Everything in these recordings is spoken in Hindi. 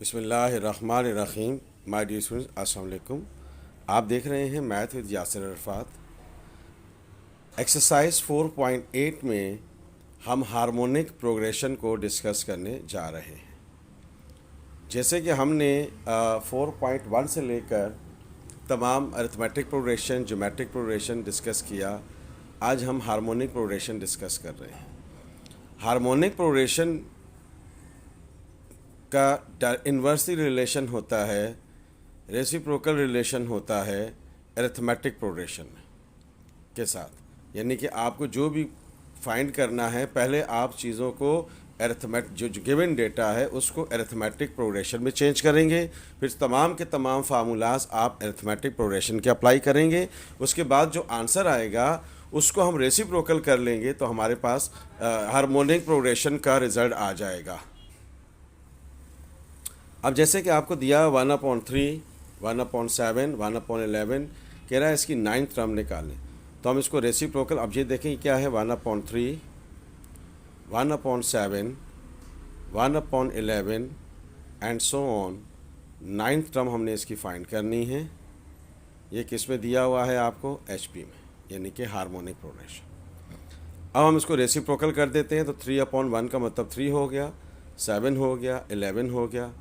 बिस्मिल्लाहिर्रहमानिर्रहीम। माय डियर स्टूडेंट्स, अस्सलाम वालेकुम। आप देख रहे हैं math with Yasir Arfat. Exercise 4.8 में हम हार्मोनिक प्रोग्रेशन को डिस्कस करने जा रहे हैं। जैसे कि हमने 4.1 से लेकर तमाम arithmetic progression, geometric progression discuss किया, आज हम हार्मोनिक प्रोग्रेशन डिस्कस कर रहे हैं। हार्मोनिक प्रोग्रेशन का इन्वर्सली रिलेशन होता है, रेसिप्रोकल रिलेशन होता है अरिथमेटिक प्रोग्रेशन के साथ। यानी कि आपको जो भी फाइंड करना है, पहले आप चीज़ों को अरिथमेटिक जो गिवन डेटा है उसको अरिथमेटिक प्रोग्रेशन में चेंज करेंगे, फिर तमाम के तमाम फार्मूलाज आप अरिथमेटिक प्रोग्रेशन के अप्लाई करेंगे। उसके बाद जो आंसर आएगा उसको हम रेसिप्रोकल कर लेंगे तो हमारे पास हार्मोनिक प्रोग्रेशन का रिजल्ट आ जाएगा। अब जैसे कि आपको दिया 1/3, 1/7, 1/11 कह रहा है इसकी 9th टर्म निकालें, तो हम इसको रेसिप्रोकल। अब ये देखें क्या है, 1/3, 1/7, 1/11 and so on. 9th term हमने इसकी फाइंड करनी है। ये किस में दिया हुआ है आपको, HP में, यानी कि हार्मोनिक प्रोग्रेशन। अब हम इसको रेसिप्रोकल कर देते हैं, तो 3/1 का मतलब 3 हो गया, 7 हो गया, 11 हो गया।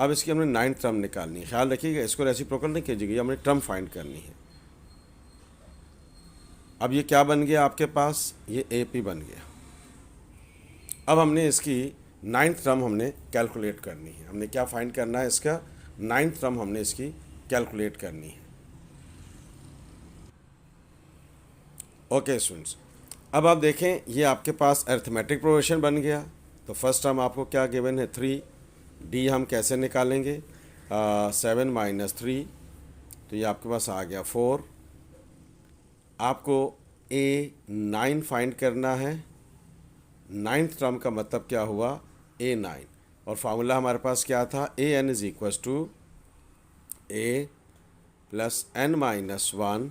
अब इसकी हमने 9th टर्म निकालनी है। ख्याल रखिएगा, इसको रेसिप्रोकल नहीं कीजिएगा, हमने टर्म फाइंड करनी है। अब ये क्या बन गया आपके पास, ये AP बन गया। अब हमने इसकी 9th टर्म हमने कैलकुलेट करनी है। हमने क्या फाइंड करना है, इसका 9th टर्म हमने इसकी कैलकुलेट करनी है। ओके स्टूडेंट्स, अब आप देखें ये आपके पास अरिथमेटिक प्रोग्रेशन बन गया। तो फर्स्ट टर्म आपको क्या गिवन है, 3। D हम कैसे निकालेंगे, 7 - 3, तो ये आपके पास आ गया 4। आपको A9 फाइंड करना है। 9th टर्म का मतलब क्या हुआ, A9, और फार्मूला हमारे पास क्या था, AN = A + n - 1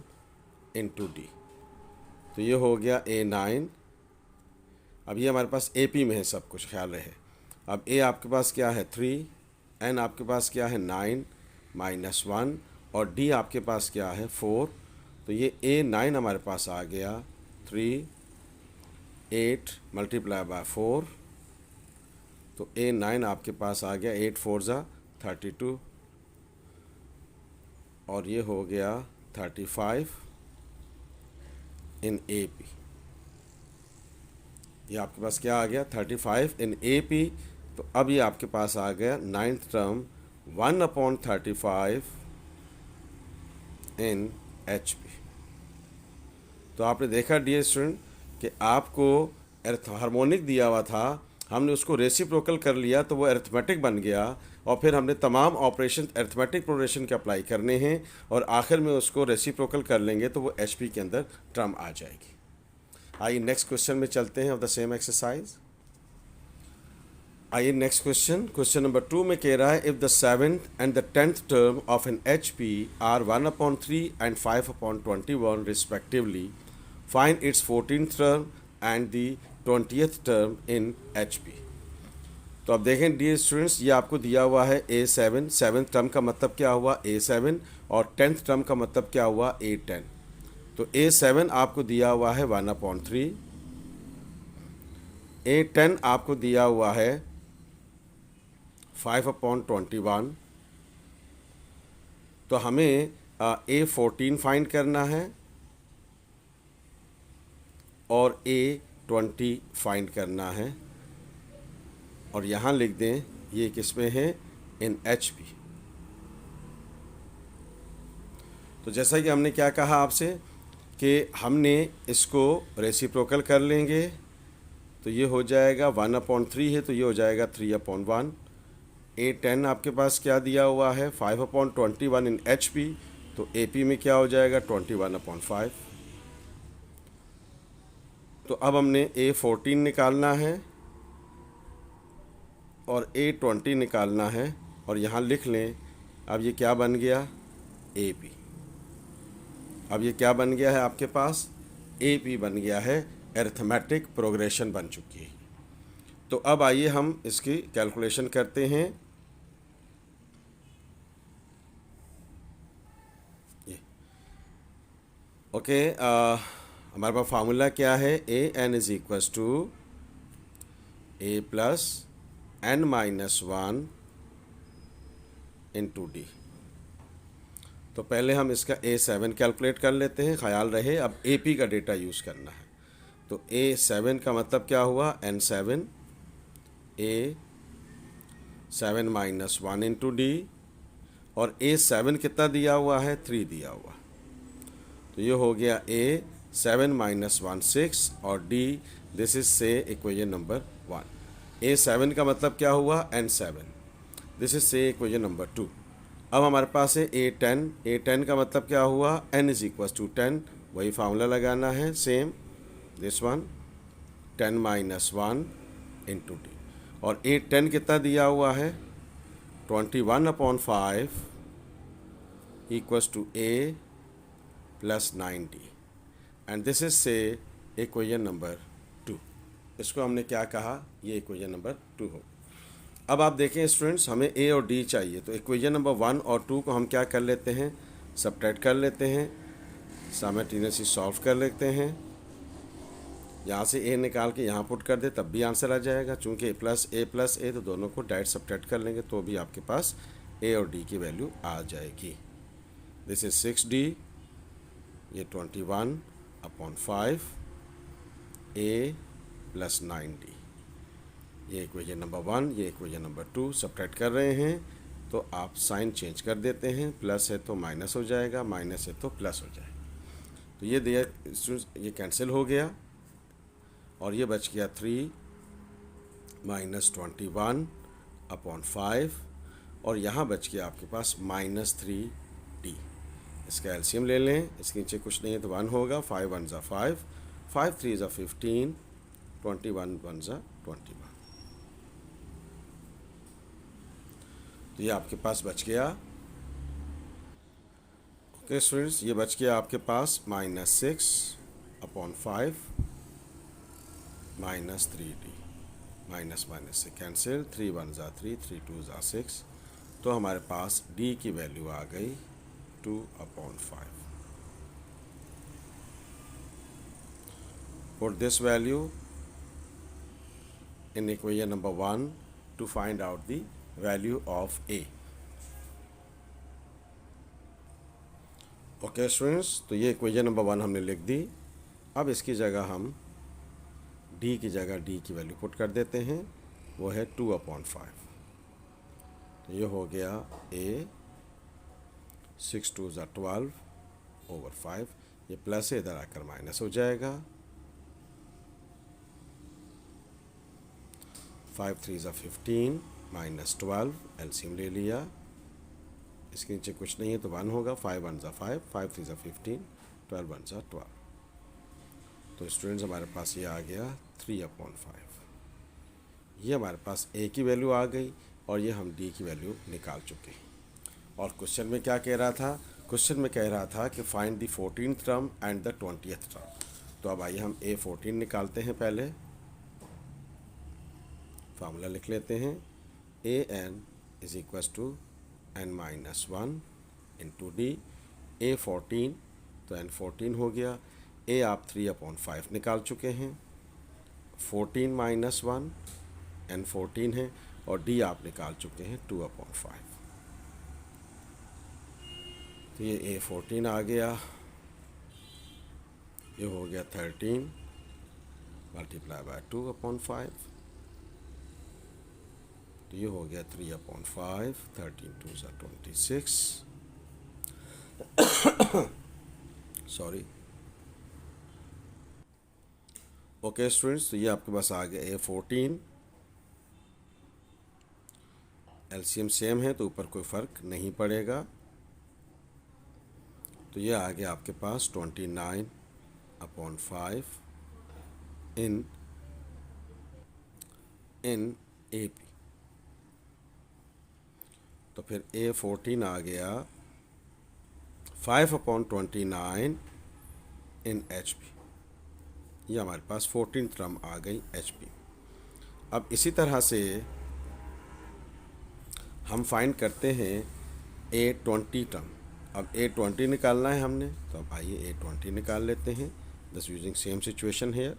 × D। तो ये हो गया A9। अब ये हमारे पास AP में है सब कुछ, ख्याल रहे। अब A आपके पास क्या है, 3, N आपके पास क्या है, 9 - 1, और D आपके पास क्या है, 4। तो ये A9 हमारे पास आ गया 3, 8 × 4, तो A9 आपके पास आ गया 8 × 4 = 32, और ये हो गया 35 इन AP। ये आपके पास क्या आ गया, 35 इन AP। तो अब ये आपके पास आ गया 9th टर्म 1/35 इन HP। तो आपने देखा डियर स्टूडेंट कि आपको हार्मोनिक दिया हुआ था, हमने उसको रेसिप्रोकल कर लिया तो वो अरिथमेटिक बन गया, और फिर हमने तमाम ऑपरेशन अरिथमेटिक प्रोग्रेशन के अप्लाई करने हैं, और आखिर में उसको रेसिप्रोकल कर लेंगे तो वो HP के अंदर टर्म आ जाएगी। आइए नेक्स्ट क्वेश्चन में चलते हैं ऑफ द सेम एक्सरसाइज। आइए नेक्स्ट क्वेश्चन नंबर 2 में कह रहा है, if the 7th and the 10th term of an HP are 1/3 and 5/21 respectively, find its 14th term and the 20th term in HP। तो अब देखें डियर स्टूडेंट्स, ये आपको दिया हुआ है A7। 7th टर्म का मतलब क्या हुआ, A7, और 10th टर्म का मतलब क्या हुआ, A10। तो A7 आपको दिया हुआ है 1/3, A10 आपको दिया हुआ है 5/21। तो हमें A14 फाइंड करना है और A20 फाइंड करना है, और यहाँ लिख दें ये किस में है, इन HP। तो जैसा कि हमने क्या कहा आपसे कि हमने इसको रेसिप्रोकल कर लेंगे, तो ये हो जाएगा 1/3 है, तो ये हो जाएगा 3/1। A10 आपके पास क्या दिया हुआ है, 5/21 इन HP, तो AP में क्या हो जाएगा, 21/5। तो अब हमने A14 निकालना है और A20 निकालना है, और यहाँ लिख लें। अब ये क्या बन गया, AP। अब ये क्या बन गया है आपके पास, AP बन गया है, अरिथमेटिक प्रोग्रेशन बन चुकी है। तो अब आइए हम इसकी कैलकुलेशन करते हैं। ओके, हमारे पास फार्मूला क्या है, A N is equals to A plus N minus one into D. तो पहले हम इसका A7 कैलकुलेट कर लेते हैं। ख्याल रहे अब AP का डेटा यूज़ करना है। तो A7 का मतलब क्या हुआ, N7 A7 minus one into D, और A7 कितना दिया हुआ है, 3 दिया हुआ। तो ये हो गया A7 माइनस वन 6 और D, this is say equation number 1। A7 का मतलब क्या हुआ, N7, this is say equation number 2। अब हमारे पास है A10 का मतलब क्या हुआ, n इज इक्वल्स टू 10, वही फार्मूला लगाना है same, this one 10 minus one into D, और A10 कितना दिया हुआ है, 21/5 equals to A plus 9D, and this is say equation number 2। इसको हमने क्या कहा, ये इक्वेशन नंबर 2 हो। अब आप देखें स्टूडेंट्स, हमें ए और डी चाहिए, तो इक्वेशन नंबर 1 और 2 को हम क्या कर लेते हैं, सबट्रैक्ट कर लेते हैं, साइमल्टेनियसली सॉल्व कर लेते हैं। यहाँ से ए निकाल के यहाँ पुट कर दे तब भी आंसर आ जाएगा, चूँकि ए प्लस ए, तो दोनों को डायरेक्ट सबट्रैक्ट कर लेंगे तो भी आपके पास ए और डी की वैल्यू आ जाएगी। दिस इज 6D, ये 21/5 ए प्लस 9D, ये इक्वेशन नंबर 1, ये इक्वेशन नंबर 2। सबट्रैक्ट कर रहे हैं तो आप साइन चेंज कर देते हैं, प्लस है तो माइनस हो जाएगा, माइनस है तो प्लस हो जाएगा। तो ये दिया, ये कैंसिल हो गया और ये बच गया 3 माइनस 21/5, और यहाँ बच गया आपके पास -3D। इसका एलसीएम ले लें, इसके नीचे कुछ नहीं है तो 1 होगा, 5 1 ज़ा 5, 5 3 ज़ा 15, 21 1 ज़ा 21। तो ये आपके पास बच गया। ओके स्टूडेंट्स, ये बच गया आपके पास -6/5 -3D, माइनस माइनस से कैंसिल, 3 1 ज़ा 3, 3 2 ज़ा 6, तो हमारे पास D की वैल्यू आ गई 2/5। Put this value in equation number 1 to find out the value of A. Okay students, तो ये इक्वेशन नंबर 1 हमने लिख दी। अब इसकी जगह हम D की जगह D की वैल्यू पुट कर देते हैं, वो है 2/5। तो ये हो गया A, 6 2 ज़ा 12/5, ये प्लस है, इधर आकर माइनस हो जाएगा, 5 3 ज़ा 15 -12, एलसीएम ले लिया, इसके नीचे कुछ नहीं है तो 1 होगा, 5 1 ज़ा 5, 5 3 ज़ा 15, 12 1 ज़ा 12। तो स्टूडेंट्स हमारे पास ये आ गया 3/5। ये हमारे पास A की वैल्यू आ गई और ये हम D की वैल्यू निकाल चुके हैं। और क्वेश्चन में क्या कह रहा था, क्वेश्चन में कह रहा था कि find the 14th term and the 20th term. तो अब आइए हम A14 निकालते हैं। पहले फार्मूला लिख लेते हैं, AN is equals to n-1 into D। A14 तो n14 हो गया, A आप 3/5 निकाल चुके हैं, 14 - 1 n14 है, और D आप निकाल चुके हैं 2/5। तो ये A14 आ गया, ये हो गया 13 मल्टीप्लाई बाय 2/5, तो ये हो गया 3/5, 13 2 ज़ा 26, सॉरी। ओके स्टूडेंट्स, तो ये आपके पास आ गया A14, एलसीएम सेम है तो ऊपर कोई फ़र्क नहीं पड़ेगा। तो ये आ गया आपके पास 29/5 इन AP। तो फिर A14 आ गया 5/29 इन HP। ये हमारे पास 14th टर्म आ गई HP। अब इसी तरह से हम फाइंड करते हैं A20 टर्म। अब A20 निकालना है हमने, तो अब आइए A20 निकाल लेते हैं, just using same situation here.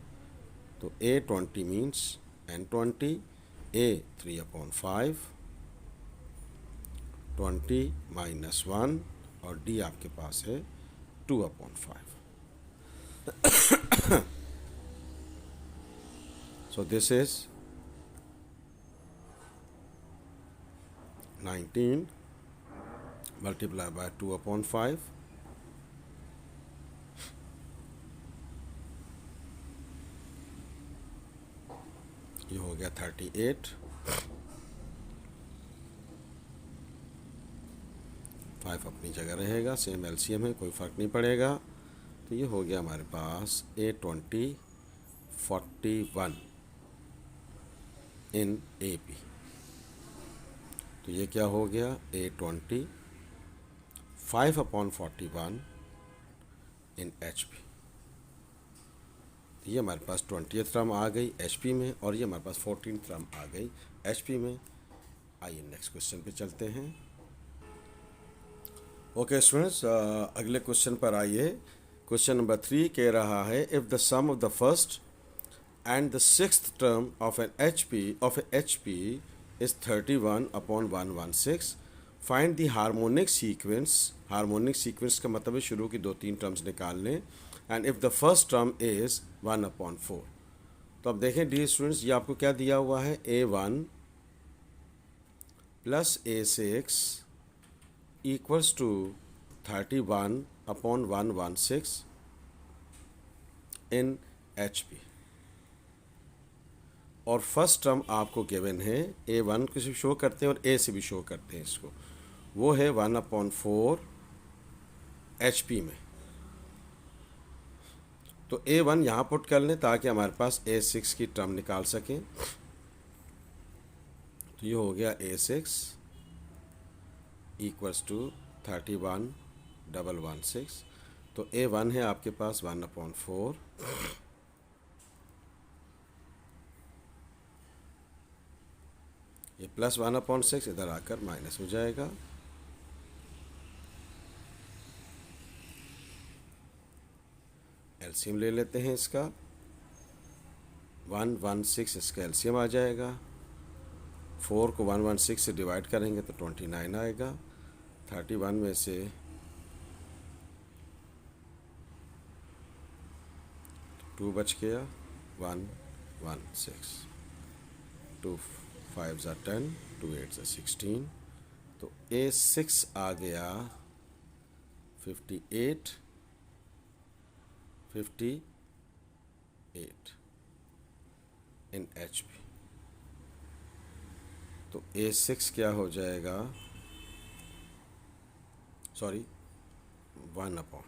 तो A20 means N20, A 3/5, 20 minus 1, और D आपके पास है 2/5। So this is 19 multiplied by 2/5, ये हो गया 38। 5 अपनी जगह रहेगा, सेम एलसीएम है, कोई फ़र्क नहीं पड़ेगा। तो ये हो गया हमारे पास A20 41 इन AP। तो ये क्या हो गया, A20 5/41 इन HP। तो ये हमारे पास 20th टर्म आ गई HP में, और ये हमारे पास 14th टर्म आ गई HP में। आइए नेक्स्ट क्वेश्चन पे चलते हैं। ओके स्टूडेंट्स, अगले क्वेश्चन पर आइए। क्वेश्चन नंबर 3 कह रहा है, if the sum of the first and the sixth term of an HP is 31/116, find the harmonic sequence. Harmonic sequence का मतलब है शुरू की 2-3 टर्म्स निकाल लें। And if the first term is 1/4। तो अब देखें डी स्टूडेंट्स, ये आपको क्या दिया हुआ है, A1 plus A6 equals to 31/116 in HP। और फर्स्ट टर्म आपको गिवन है, A1 को से शो करते हैं और A से भी शो करते हैं इसको, वो है 1/4 HP में। तो A1 यहाँ पुट कर लें ताकि हमारे पास A6 की टर्म निकाल सकें। तो ये हो गया A6 इक्वल्स टू 31/116। तो A1 है आपके पास 1/4, ये प्लस 1/6 इधर आकर माइनस हो जाएगा। एलसीएम ले लेते हैं इसका, 116 इसका एलसीएम आ जाएगा। 4 को 116 से डिवाइड करेंगे तो 29 आएगा। 31 में से 2 बच गया, 116, 2 5s are 10, 2 8s are 16। तो A6 आ गया 58 इन HP। तो A6 क्या हो जाएगा, सॉरी 1/,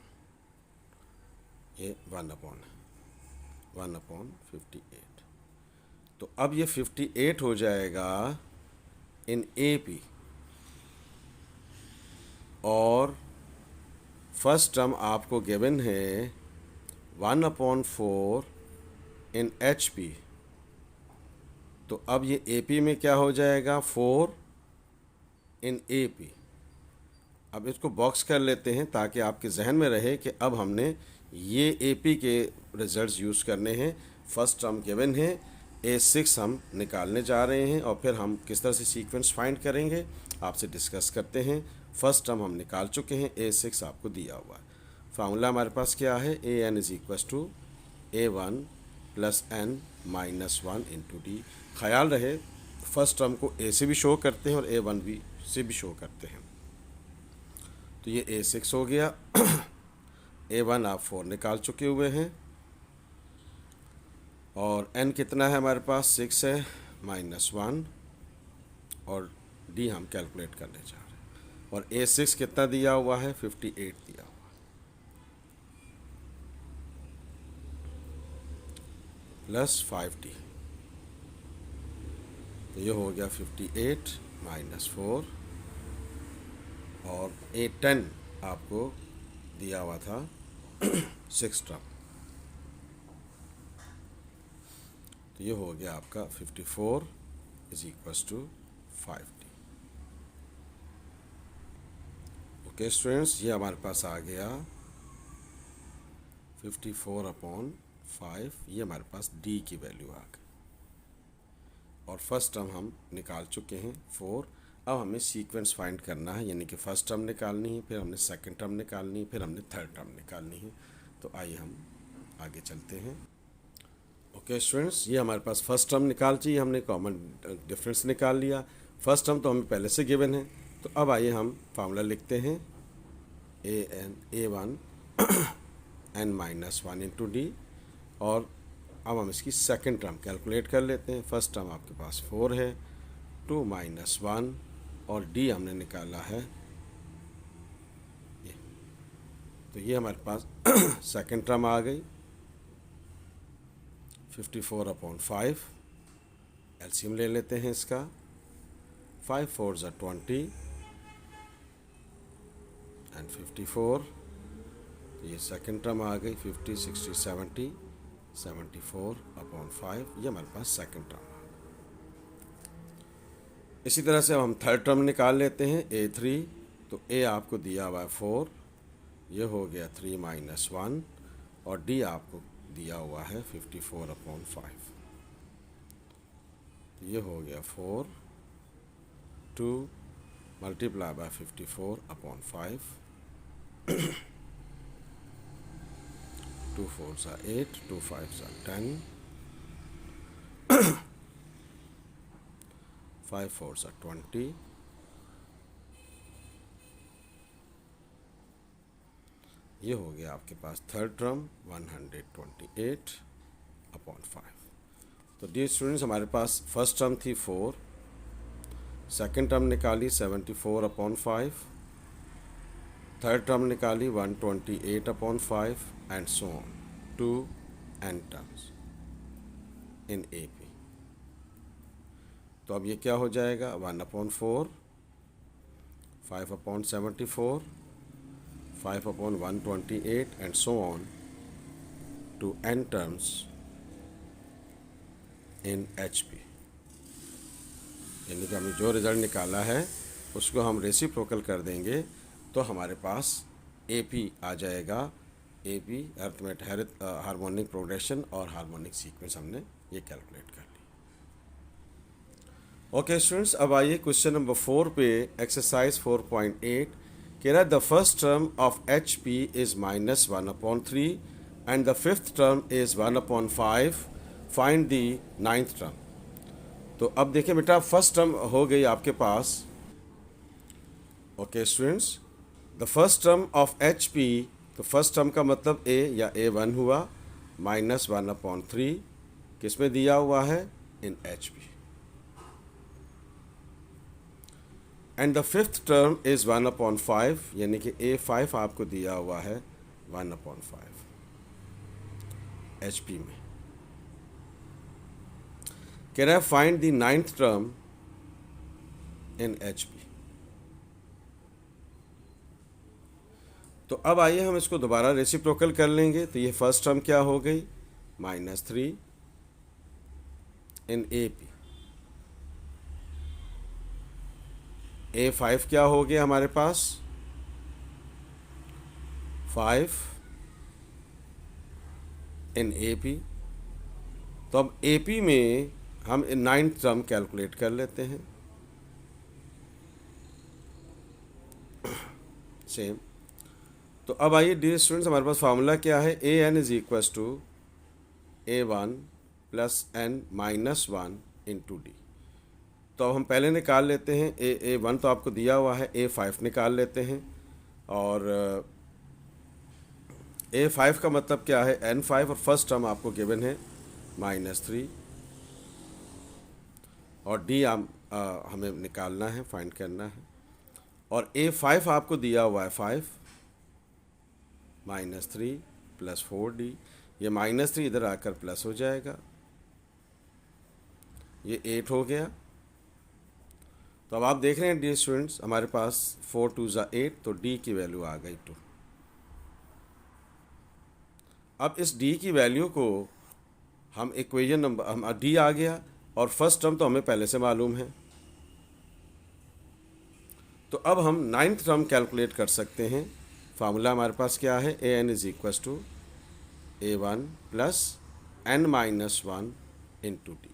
ये 1/58। तो अब ये 58 हो जाएगा इन AP, और फर्स्ट टर्म आपको गिवन है 1/4 इन HP। तो अब ये AP में क्या हो जाएगा, 4 इन AP। अब इसको बॉक्स कर लेते हैं ताकि आपके जहन में रहे कि अब हमने ये AP के रिजल्ट्स यूज़ करने हैं। फर्स्ट टर्म गिवन है, A6 हम निकालने जा रहे हैं, और फिर हम किस तरह से सीक्वेंस फाइंड करेंगे आपसे डिस्कस करते हैं। फर्स्ट टर्म हम निकाल चुके हैं, A6 आपको दिया हुआ है। फार्मूला हमारे पास क्या है, AN is equals to A1 plus N minus 1 into D। ख्याल रहे फर्स्ट टर्म को A से भी शो करते हैं और A1 भी से भी शो करते हैं। तो ये A6 हो गया। A1 आप 4 निकाल चुके हुए हैं, और N कितना है हमारे पास, 6 है, माइनस 1, और D हम कैलकुलेट करने जा रहे हैं। और A6 कितना दिया हुआ है, 58 दिया हुआ है। प्लस 5D, तो ये हो गया 58 माइनस 4, और A10 आपको दिया हुआ था 6 टर्म। तो ये हो गया आपका 54 is equals to 5D। Okay students, ये हमारे पास आ गया 54/5, ये हमारे पास डी की वैल्यू आ गई और फर्स्ट टर्म हम निकाल चुके हैं 4। अब हमें सीक्वेंस फाइंड करना है, यानी कि फर्स्ट टर्म निकालनी है, फिर हमने सेकंड टर्म निकालनी है, फिर हमने थर्ड टर्म निकालनी है। तो आइए हम आगे चलते हैं। ओके स्टूडेंट्स, ये हमारे पास फर्स्ट टर्म निकाल चाहिए, हमने कॉमन डिफरेंस निकाल लिया। फर्स्ट टर्म तो हमें पहले से गिवन है, तो अब आइए हम फार्मूला लिखते हैं a1 n-1 इंटू डी, और अब हम इसकी सेकंड टर्म कैलकुलेट कर लेते हैं। फर्स्ट टर्म आपके पास 4 है, 2 - 1, और डी हमने निकाला है ये। तो ये हमारे पास सेकंड टर्म आ गई 54/5। एलसीएम ले लेते हैं इसका, 5 × 4 = 20 एंड 54। तो ये सेकंड टर्म आ गई 50, 60, 70, 74/5। ये हमारे पास सेकंड टर्म आ गई। इसी तरह से अब हम थर्ड टर्म निकाल लेते हैं a3। तो a आपको दिया हुआ है 4, ये हो गया 3 - 1, और d आपको दिया हुआ है 54/5। ये हो गया 4, 2 × 54/5, 2 × 4 = 8, 2 × 5 = 10, 5 × 4 = 20, ये हो गया आपके पास थर्ड टर्म 128/5। तो डियर स्टूडेंट्स, हमारे पास फर्स्ट टर्म थी 4, सेकंड टर्म निकाली 74/5, थर्ड टर्म निकाली 128/5, and so on to n terms in AP। तो अब ये क्या हो जाएगा 1/4, 5/74, 5/128, and so on to n terms in HP। यानी कि हमने जो रिज़ल्ट निकाला है उसको हम रेसिप्रोकल कर देंगे तो हमारे पास AP आ जाएगा। AP अरिथमेटिक हार्मोनिक प्रोग्रेशन और हार्मोनिक सीक्वेंस हमने ये कैलकुलेट कर ली। ओके स्टूडेंट्स, अब आइए क्वेश्चन नंबर 4 पे एक्सरसाइज 4.8 कह रहा है the first term of HP is -1/3 and the fifth term is 1/5, find the ninth term. तो अब देखिए बेटा, फर्स्ट टर्म हो गई आपके पास। Okay students, the first term of HP, तो फर्स्ट टर्म का मतलब A या A1 हुआ, -1/3 किस में दिया हुआ है इन HP, and the fifth term is 1/5, यानी कि A5 आपको दिया हुआ है 1/5 HP में। कह रहा है find the ninth term in HP। तो अब आइए हम इसको दोबारा रेसिप्रोकल कर लेंगे। तो ये फर्स्ट टर्म क्या हो गई -3 इन AP, A5 क्या हो गया हमारे पास 5 इन AP। तो अब AP में हम नाइन्थ टर्म कैलकुलेट कर लेते हैं सेम। तो अब आइए डियर स्टूडेंट्स, हमारे पास फार्मूला क्या है AN = A1 + n - 1 into D। तो अब हम पहले निकाल लेते हैं A1 तो आपको दिया हुआ है, A5 निकाल लेते हैं। और A5 का मतलब क्या है N5, और फर्स्ट टर्म आपको गिवन है -3, और D हमें निकालना है, फाइंड करना है। और A5 आपको दिया हुआ है 5 -3 + 4D, ये -3 इधर आकर प्लस हो जाएगा, ये 8 हो गया। तो अब आप देख रहे हैं डियर स्टूडेंट्स, हमारे पास 4 × 2 = 8, तो D की वैल्यू आ गई 2। अब इस D की वैल्यू को हम इक्वेशन नंबर, हम D आ गया, और फर्स्ट टर्म तो हमें पहले से मालूम है, तो अब हम नाइन्थ टर्म कैलकुलेट कर सकते हैं। फार्मूला हमारे पास क्या है, A N is equals to A one plus N minus one into T.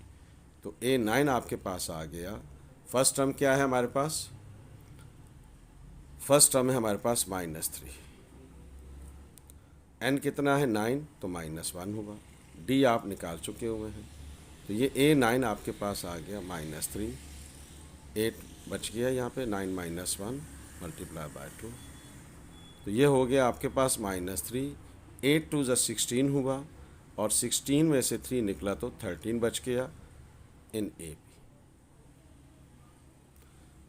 तो ए नाइन आपके पास आ गया। फर्स्ट टर्म क्या है हमारे पास, फर्स्ट टर्म है हमारे पास -3। एन कितना है 9, तो -1 होगा। डी आप निकाल चुके हुए हैं, तो ये ए नाइन आपके पास आ गया -3। 8 बच गया यहाँ पे, 9 - 1 मल्टीप्लाई बाय 2, तो ये हो गया आपके पास -3। 8 2 = 16 हुआ, और 16 में से 3 निकला तो 13 बच गया इन ए पी।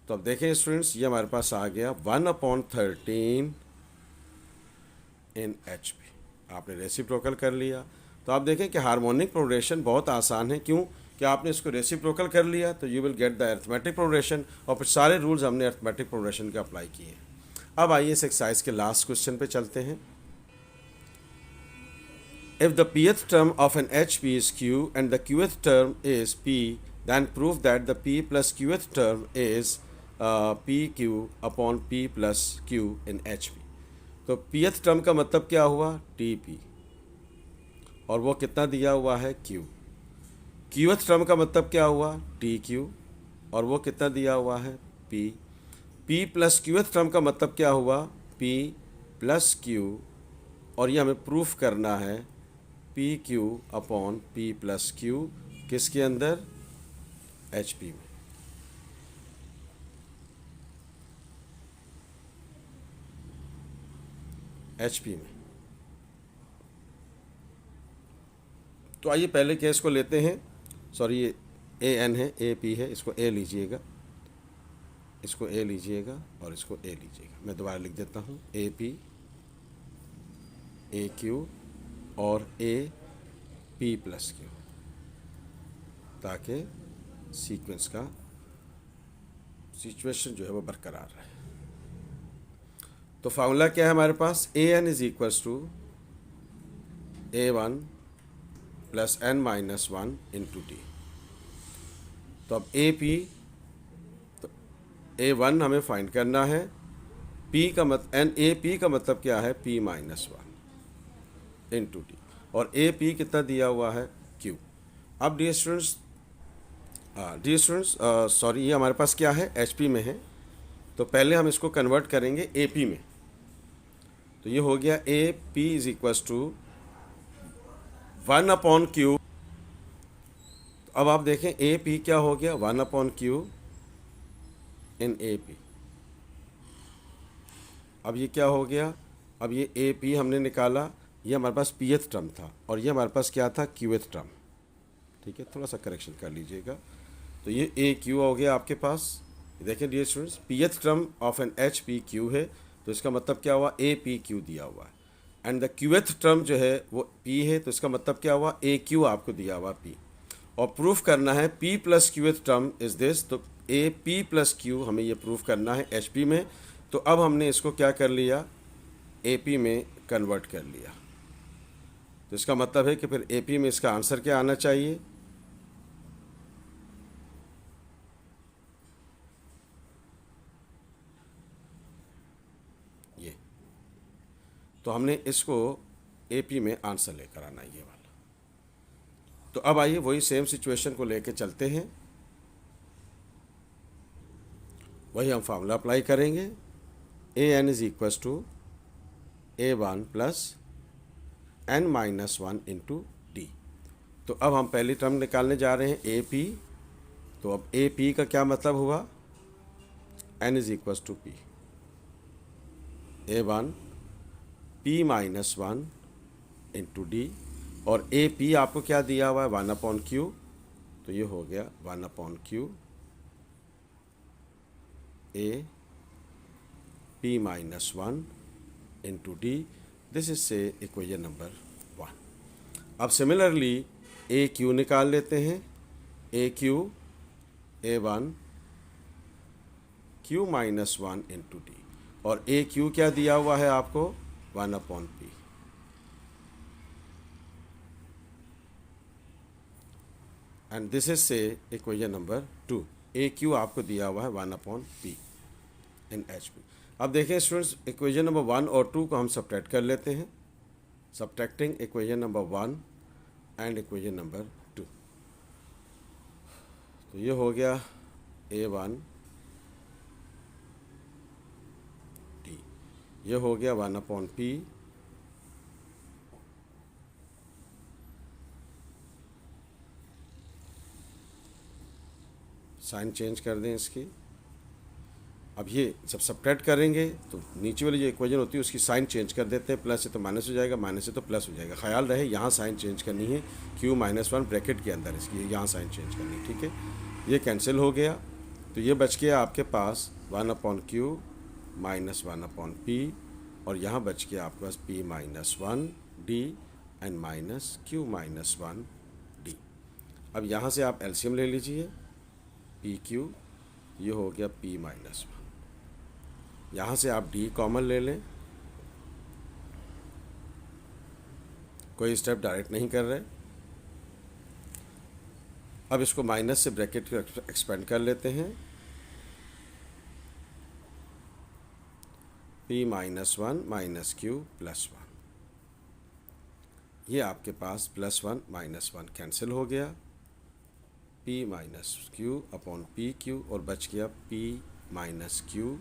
तो अब देखें स्टूडेंट्स, ये हमारे पास आ गया 1/13 इन एच पी। आपने रेसिप्रोकल कर लिया। तो आप देखें कि हार्मोनिक प्रोग्रेशन बहुत आसान है। क्यों कि आपने इसको रेसिप्रोकल कर लिया तो you will get the arithmetic progression, और फिर सारे रूल्स हमने अरिथमेटिक प्रोग्रेशन के अप्लाई किए। अब आइए इस एक्सरसाइज के लास्ट क्वेश्चन पे चलते हैं। If the pth term of an HP is Q and the qth term is P, then prove that the P plus qth term is PQ upon P plus Q in HP। तो pth टर्म का मतलब क्या हुआ, TP, और वो कितना दिया हुआ है, Q। qth टर्म का मतलब क्या हुआ, TQ, और वो कितना दिया हुआ है, P। P plus qth term का मतलब क्या हुआ, P प्लस Q, और ये हमें प्रूफ करना है P Q upon P plus Q, किसके अंदर, एच पी में। एच पी में। तो आइए पहले केस को लेते हैं। सॉरी, ये ए एन है, ए पी है, इसको ए लीजिएगा, इसको ए लीजिएगा, और इसको ए लीजिएगा। मैं दोबारा लिख देता हूँ, ए पी, ए क्यू और ए पी प्लस क्यू, ताकि सीक्वेंस का सिचुएशन जो है वो बरकरार रहे। तो फार्मूला क्या है हमारे पास, A N is equals to A one plus N minus one into T. तो अब ए पी, तो ए वन हमें फाइंड करना है, पी का एन ए पी का मतलब क्या है, P minus one into T, और ए पी कितना दिया हुआ है, क्यू। अब डियर स्टूडेंट्स, सॉरी, ये हमारे पास क्या है, एच पी में है। तो पहले हम इसको कन्वर्ट करेंगे ए पी में। तो ये हो गया A P is equals to 1/Q। अब आप देखें ए पी क्या हो गया, 1/Q इन ए पी। अब ये क्या हो गया, अब ये ए पी हमने निकाला, ये हमारे पास पीएथ टर्म था, और ये हमारे पास क्या था, क्यूएथ टर्म। ठीक है, थोड़ा सा करेक्शन कर लीजिएगा। तो ये ए क्यू हो गया आपके पास। देखें dear students, pth term of an H P Q है, तो इसका मतलब क्या हुआ, ए पी क्यू दिया हुआ है। एंड द क्यूएथ टर्म जो है वो पी है, तो इसका मतलब क्या हुआ, ए क्यू आपको दिया हुआ पी। और प्रूफ करना है P plus qth term is this, तो ए पी प्लस क्यू हमें ये प्रूफ करना है एच पी में। तो अब हमने इसको क्या कर लिया, ए पी में कन्वर्ट कर लिया। तो इसका मतलब है कि फिर ए पी में इसका आंसर क्या आना चाहिए, ये। तो हमने इसको ए पी में आंसर लेकर आना, ये वाला। तो अब आइए वही सेम सिचुएशन को लेकर चलते हैं, वही हम फार्मूला अप्लाई करेंगे। A N is equals to A one plus N minus one into D. तो अब हम पहली टर्म निकालने जा रहे हैं, ए पी। तो अब ए पी का क्या मतलब हुआ, N is equals to P, A one P minus one into D, और ए पी आपको क्या दिया हुआ है, 1/Q। तो ये हो गया 1/Q A P minus one into D. This is say equation number 1। अब सिमिलरली ए क्यू निकाल लेते हैं, A Q A one Q minus one into D, और ए क्यू क्या दिया हुआ है आपको, 1/P। And this is say equation number 2। A Q आपको दिया हुआ है 1/P। In H P. अब देखें स्टूडेंट्स, इक्वेशन नंबर 1 और 2 को हम सब्ट्रैक्ट कर लेते हैं। Subtracting equation number 1 and equation number 2। तो ये हो गया A1 D, ये हो गया 1/P साइन चेंज कर दें इसकी। अब ये जब सब्ट्रैक्ट करेंगे तो नीचे वाली जो इक्वेशन होती है उसकी साइन चेंज कर देते हैं, प्लस है तो माइनस हो जाएगा, माइनस है तो प्लस हो जाएगा। ख्याल रहे यहाँ साइन चेंज करनी है, Q-1 ब्रैकेट के अंदर इसकी यहाँ साइन चेंज करनी है, ठीक है। ये कैंसिल हो गया, तो ये बच गया आपके पास 1/Q माइनस 1/P, और यहाँ बच गया आपके पास P-1D एंड माइनस Q-1D। अब यहाँ से आप एलसीएम ले लीजिए, PQ, ये हो गया P-1। यहाँ से आप D कॉमन ले लें, कोई स्टेप डायरेक्ट नहीं कर रहे। अब इसको माइनस से ब्रैकेट को एक्सपेंड कर लेते हैं, P-1 माइनस Q+1। ये आपके पास +1 -1 कैंसिल हो गया, P-Q/PQ, और बच गया P-QD।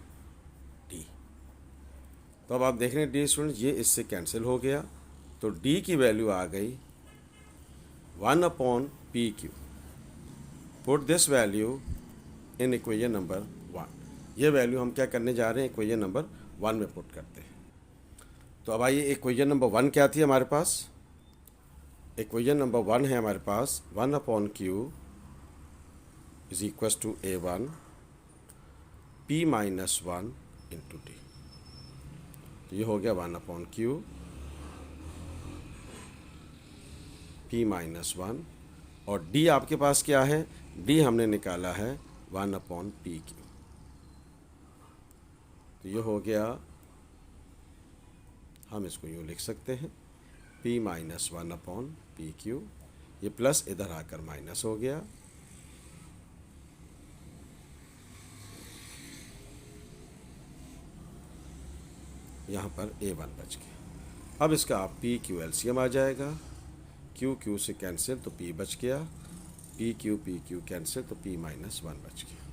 तो अब आप देख रहे हैं डी स्टूडेंट्स, ये इससे कैंसिल हो गया, तो D की वैल्यू आ गई 1/PQ। Put this value in equation number 1। ये वैल्यू हम क्या करने जा रहे हैं, इक्वेशन नंबर 1 में पुट करते हैं। तो अब आइए, इक्वेशन नंबर 1 क्या थी हमारे पास? इक्वेशन नंबर 1 है हमारे पास 1/Q is equal to A1 P-1 into D। तो ये हो गया 1/Q P-1, और D आपके पास क्या है? D हमने निकाला है 1/PQ। तो ये हो गया, हम इसको यूँ लिख सकते हैं P-1/PQ। ये प्लस इधर आकर माइनस हो गया, यहाँ पर A1 बच गया। अब इसका आप PQ एलसीएम आ जाएगा, Q से कैंसिल तो P बच गया, PQ कैंसिल तो P-1 बच गया।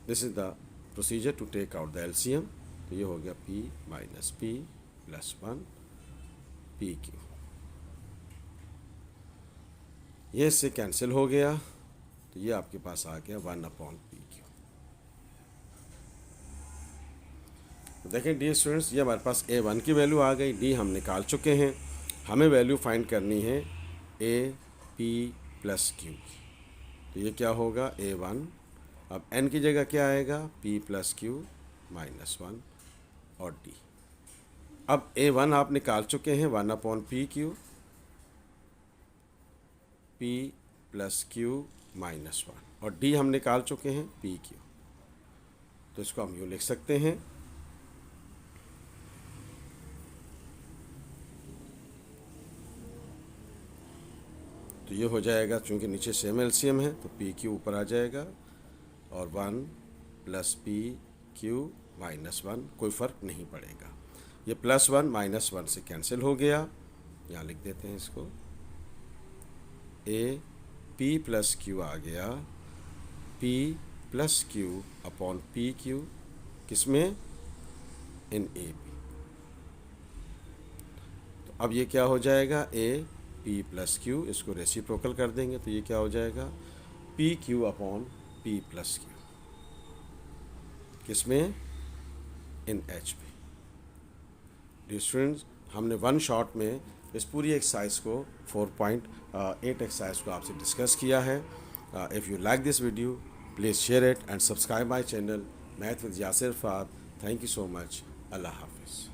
This is the procedure to take out the LCM. तो ये हो गया P-P+1 PQ, ये इससे कैंसिल हो गया, तो ये आपके पास आ गया 1/PQ। तो देखें डी स्टूडेंट्स, ये हमारे पास A1 की वैल्यू आ गई, D हम निकाल चुके हैं। हमें वैल्यू फाइंड करनी है AP+Q की। तो ये क्या होगा, A1, अब N की जगह क्या आएगा, P+Q-1 और D। अब A1 आप निकाल चुके हैं 1/PQ, P+Q-1, और D हम निकाल चुके हैं PQ। तो इसको हम यूँ लिख सकते हैं, तो ये हो जाएगा, चूँकि नीचे सेम एलसीएम है तो PQ ऊपर आ जाएगा, और 1 + PQ-1, कोई फ़र्क नहीं पड़ेगा। ये +1 -1 से कैंसिल हो गया, यहाँ लिख देते हैं इसको, P+Q आ गया, P+Q/PQ, किसमें, इन AB। तो अब ये क्या हो जाएगा, AP+Q, इसको रेसिप्रोकल कर देंगे तो ये क्या हो जाएगा, PQ/P+Q, किसमें, इन HP। डियर स्टूडेंट्स, हमने 1 शॉट में इस पूरी एक्सरसाइज को 4.8 एक्सरसाइज को आपसे डिस्कस किया है। If you like this video, please share it and subscribe my channel math with Yasir फाद। Thank you so much. अल्लाह हाफिज़।